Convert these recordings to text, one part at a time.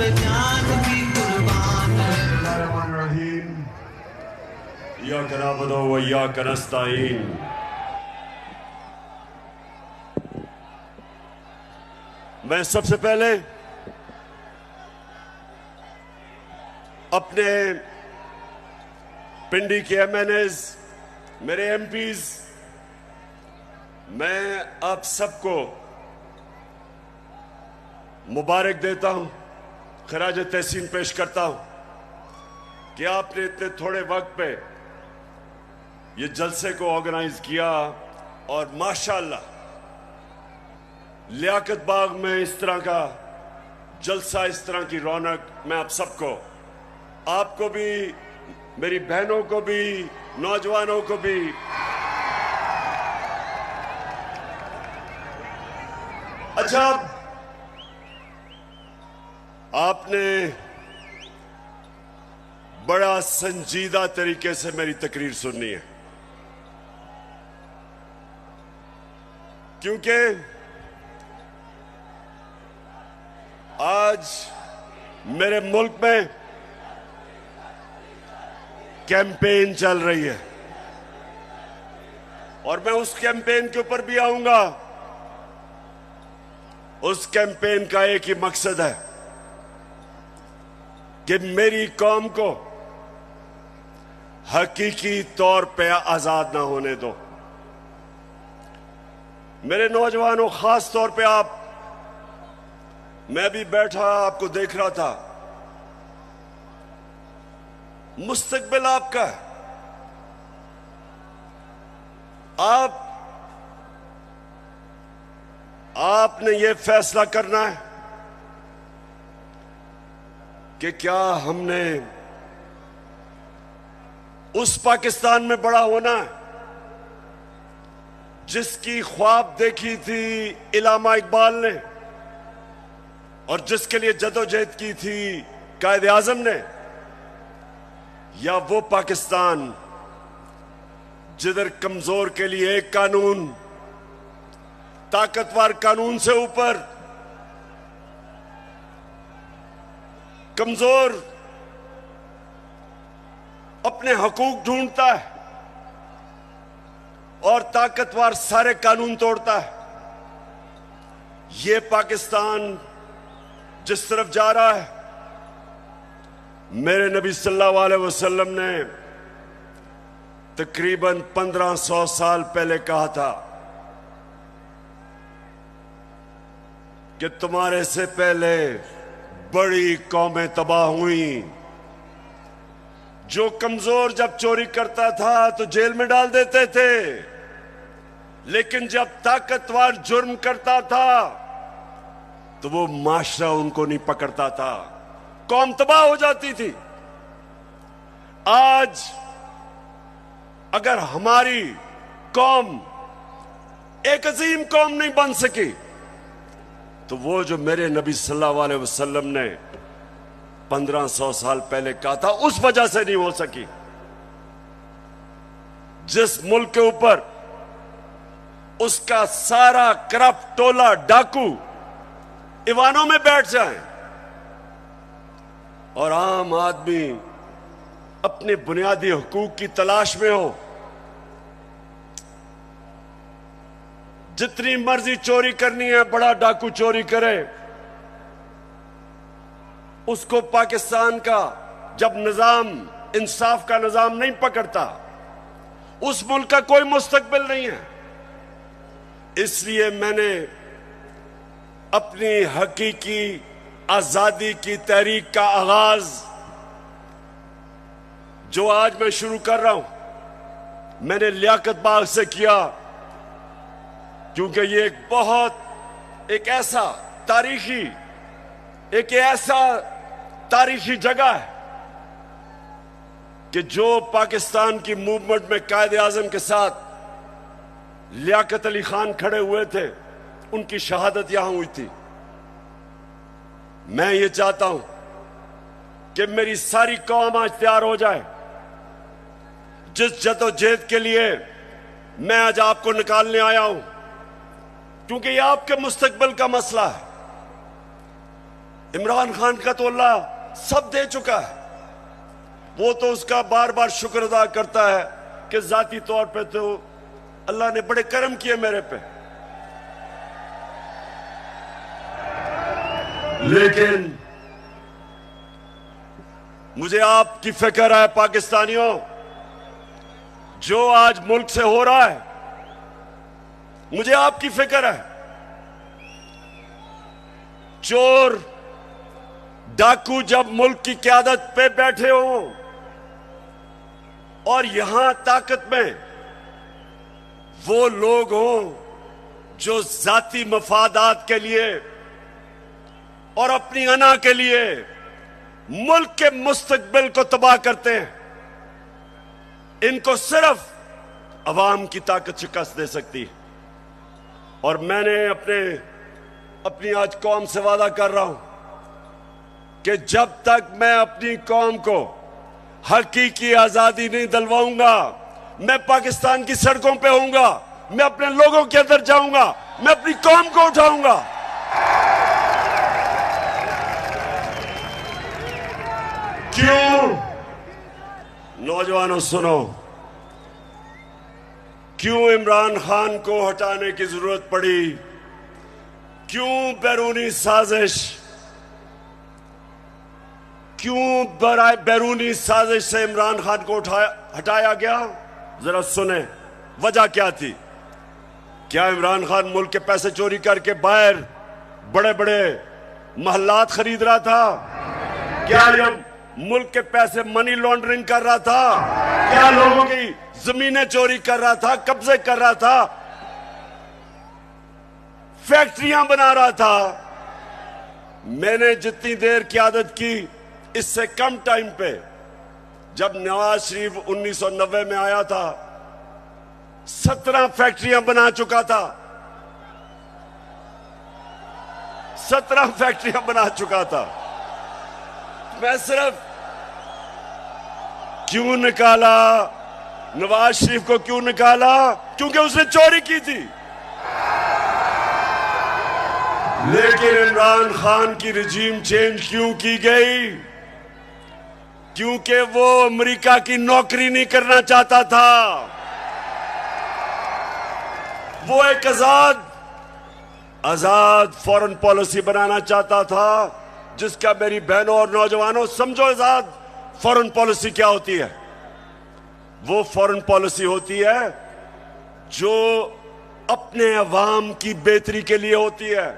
पे जान भी कुर्बान है। इय्याका नअबुदु व इय्याका नस्तईन। मैं सबसे पहले अपने पिंडी के एमएनएज, मेरे एमपीज, मैं आप सबको मुबारक देता हूं, खराज तहसीन पेश करता हूं कि आपने इतने थोड़े वक्त पे ये जलसे को ऑर्गेनाइज किया और माशाअल्लाह लियाकत बाग में इस तरह का जलसा, इस तरह की रौनक, मैं आप सबको, आपको भी, मेरी बहनों को भी, नौजवानों को भी अच्छा, आपने बड़ा संजीदा तरीके से मेरी तकरीर सुननी है, क्योंकि आज मेरे मुल्क में कैंपेन चल रही है और मैं उस कैंपेन के ऊपर भी आऊंगा। उस कैंपेन का एक ही मकसद है कि मेरी कौम को हकीकी तौर पे आजाद ना होने दो। मेरे नौजवानों, खास तौर पे आप, मैं भी बैठा आपको देख रहा था, मुस्तकबिल आपका है। आपने ये फैसला करना है कि क्या हमने उस पाकिस्तान में बड़ा होना है जिसकी ख्वाब देखी थी इल्लामा इकबाल ने और जिसके लिए जदोजहद की थी कायदे आजम ने, या वो पाकिस्तान जिधर कमजोर के लिए एक कानून, ताकतवर कानून से ऊपर कमजोर अपने हकूक ढूंढता है और ताकतवर सारे कानून तोड़ता है। ये पाकिस्तान जिस तरफ जा रहा है, मेरे नबी सल्लल्लाहु अलैहि वसल्लम ने तकरीबन 1500 साल पहले कहा था कि तुम्हारे से पहले बड़ी कौमें तबाह हुई। जो कमजोर जब चोरी करता था तो जेल में डाल देते थे, लेकिन जब ताकतवर जुर्म करता था तो वो माशरा उनको नहीं पकड़ता था, कौम तबाह हो जाती थी। आज अगर हमारी कौम एक अजीम कौम नहीं बन सकी तो वो जो मेरे नबी सल्लल्लाहु अलैहि वसल्लम ने 1500 साल पहले कहा था, उस वजह से नहीं हो सकी। जिस मुल्क के ऊपर उसका सारा करप्ट टोला डाकू ईवानों में बैठ जाए और आम आदमी अपने बुनियादी हुकूक की तलाश में हो, जितनी मर्जी चोरी करनी है बड़ा डाकू चोरी करे, उसको पाकिस्तान का जब निजाम, इंसाफ का निजाम नहीं पकड़ता, उस मुल्क का कोई मुस्तकबिल नहीं है। इसलिए मैंने अपनी हकीकी आजादी की तहरीक का आगाज जो आज मैं शुरू कर रहा हूं, मैंने लियाकत बाग से किया, क्योंकि ये एक ऐसा तारीखी जगह है कि जो पाकिस्तान की मूवमेंट में कायदे आजम के साथ लियाकत अली खान खड़े हुए थे, उनकी शहादत यहां हुई थी। मैं ये चाहता हूं कि मेरी सारी कौम आज तैयार हो जाए। जिस जदोजहद के लिए मैं आज आपको निकालने आया हूं, क्योंकि ये आपके मुस्तकबिल का मसला है। इमरान खान का तो अल्लाह सब दे चुका है, वो तो उसका बार बार शुक्र अदा करता है कि जाती तौर पे तो अल्लाह ने बड़े करम किए मेरे पे। लेकिन मुझे आपकी फिक्र है पाकिस्तानियों, जो आज मुल्क से हो रहा है, मुझे आपकी फिक्र है। चोर डाकू जब मुल्क की क़यादत पे बैठे हों और यहां ताकत में वो लोग हों जो जाती मफादात के लिए और अपनी अना के लिए मुल्क के मुस्तकबिल को तबाह करते हैं, इनको सिर्फ अवाम की ताकत शिकस्त दे सकती है। और मैंने अपनी आज कौम से वादा कर रहा हूं कि जब तक मैं अपनी कौम को हकीकी आजादी नहीं दिलवाऊंगा, मैं पाकिस्तान की सड़कों पे होऊंगा, मैं अपने लोगों के अंदर जाऊंगा, मैं अपनी कौम को उठाऊंगा। क्यों? नौजवानों सुनो, क्यों इमरान खान को हटाने की जरूरत पड़ी? क्यों बैरूनी साजिश, क्यों बैरूनी साजिश से इमरान खान को हटाया गया? जरा सुने वजह क्या थी। क्या इमरान खान मुल्क के पैसे चोरी करके बाहर बड़े बड़े महल्लात खरीद रहा था? क्या ये मुल्क के पैसे मनी लॉन्ड्रिंग कर रहा था? क्या लोगों की जमीनें चोरी कर रहा था, कब्जे कर रहा था, फैक्ट्रियां बना रहा था? मैंने जितनी देर क़यादत की, इससे कम टाइम पे, जब नवाज शरीफ 1990 में आया था, 17 फैक्ट्रियां बना चुका था। 17 फैक्ट्रियां बना चुका था। मैं सिर्फ क्यों निकाला नवाज शरीफ को? क्यों निकाला? क्योंकि उसने चोरी की थी। लेकिन इमरान खान की रिजीम चेंज क्यों की गई? क्योंकि वो अमेरिका की नौकरी नहीं करना चाहता था। वो एक आजाद फॉरेन पॉलिसी बनाना चाहता था, जिसका मेरी बहनों और नौजवानों समझो आजाद फॉरेन पॉलिसी क्या होती है। वो फॉरेन पॉलिसी होती है जो अपने अवाम की बेहतरी के लिए होती है,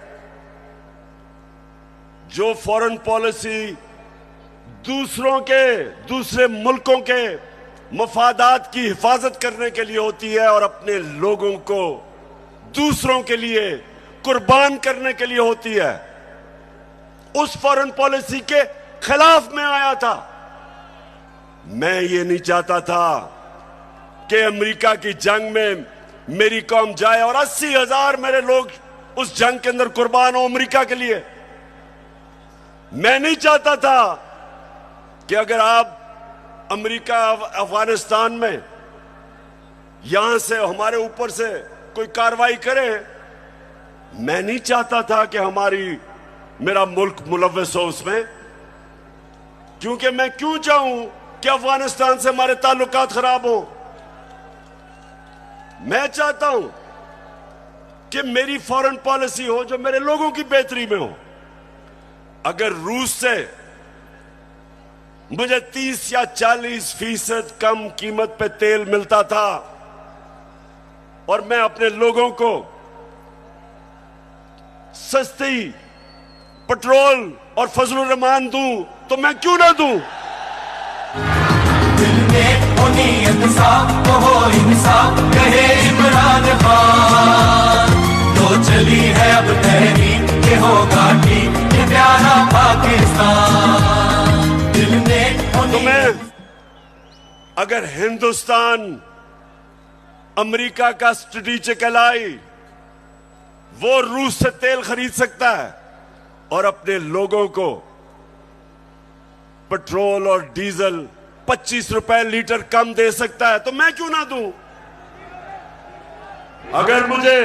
जो फॉरेन पॉलिसी दूसरे मुल्कों के मफादात की हिफाजत करने के लिए होती है और अपने लोगों को दूसरों के लिए कुर्बान करने के लिए होती है। उस फॉरेन पॉलिसी के खिलाफ मैं आया था। मैं ये नहीं चाहता था कि अमेरिका की जंग में मेरी कौम जाए और 80,000 मेरे लोग उस जंग के अंदर कुर्बान हो अमेरिका के लिए। मैं नहीं चाहता था कि अगर आप अमेरिका अफगानिस्तान में यहां से हमारे ऊपर से कोई कार्रवाई करे, मैं नहीं चाहता था कि मेरा मुल्क मुलव्वस हो उसमें। क्योंकि मैं क्यों चाहूं कि अफगानिस्तान से हमारे ताल्लुकात खराब हो? मैं चाहता हूं कि मेरी फॉरेन पॉलिसी हो जो मेरे लोगों की बेहतरी में हो। अगर रूस से मुझे 30 या 40% कम कीमत पे तेल मिलता था और मैं अपने लोगों को सस्ती पेट्रोल और फजलुर रहमान दूं, तो मैं क्यों ना दूं? दिल में हो नीयत साफ, तो हो इंसाफ, कहे इमरान खान। तो चली है अब तहरीक के होगा ठीक, ये प्यारा पाकिस्तान। दिल में हो तुम्हें अगर हिंदुस्तान अमेरिका का स्ट्रेटेजिक एलाई, वो रूस से तेल खरीद सकता है और अपने लोगों को पेट्रोल और डीजल 25 रुपए लीटर कम दे सकता है, तो मैं क्यों ना दूं? अगर मुझे